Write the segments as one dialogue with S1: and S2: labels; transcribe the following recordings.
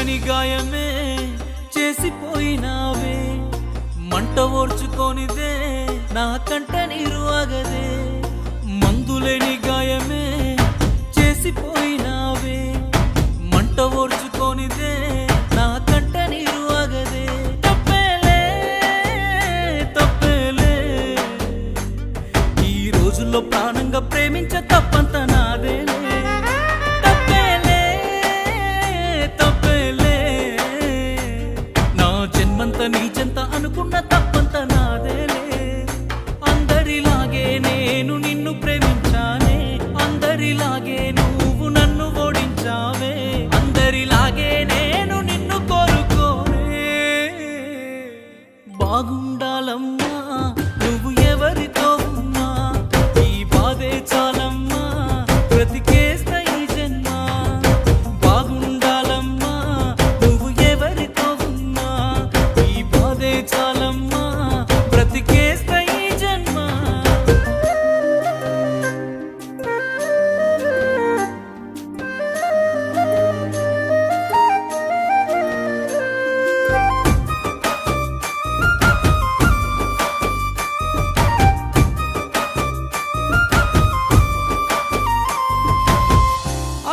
S1: మందులేని గాయమే చేసిపోయినావే, మంట ఓర్చుకోనిదే నా కంట నీరు ఆగదే. మందులేని గాయమే చేసిపోయినావే, మంట ఓర్చుకోనిదే నా కంట నీరు ఆగదే. తప్పేలే తప్పేలే, ఈ రోజుల్లో ప్రాణంగా ప్రేమించ తప్పంత నాదేలే. తప్పేలే తప్పేలే, నా జన్మంత నీ చెంత అనుకున్న తప్పంత నాదేలే. అందరిలాగే నేను నిన్ను ప్రేమించానే, అందరిలాగే నువ్వు నన్ను ఓడించావే, అందరిలాగే నేను నిన్ను కోరుకోనే. బాగుండాలమ్మా నువ్వు ఎవరితో ఉన్నా, ఈ బాధే చాలమ్మా బ్రతికేస్తా ఈ జన్మ. బాగుండాలమ్మా నువ్వు ఎవరితో ఉన్నా, ఈ బాధే చాలమ్మా బ్రతికేస్తా ఈ జన్మ.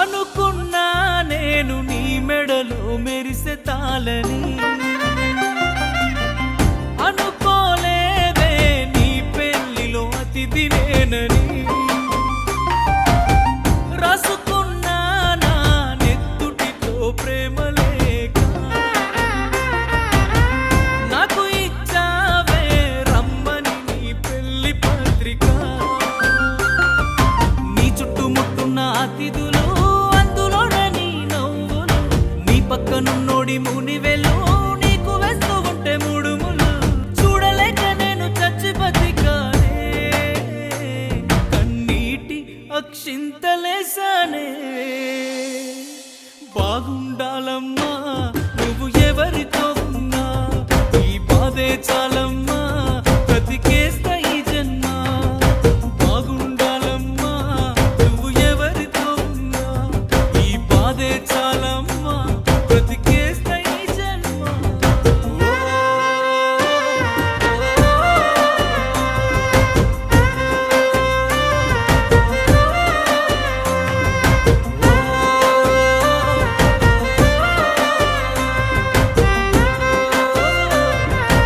S1: అనుకున్నా నేను నీ మెడలో మెరిసే తాళని, అనుకోలేదే నీ పెళ్లిలో అతిథి నేనని. రాసుకున్నా నా నెత్తుటితో ప్రేమ లేక, నాకు ఇచ్చావే రమ్మని నీ పెళ్లి పత్రిక. నీ చుట్టుముట్టున్న అతిథులు, అందులోనే నీ నవ్వులు, నీ పక్కనున్నోడి మునివెలు నీకు వేస్తూ ఉంటే ముడుములు. చూడలేక నేను చచ్చి బతికానే, కన్నీటి అక్షింతలేసానే. బాగుండాలమ్మా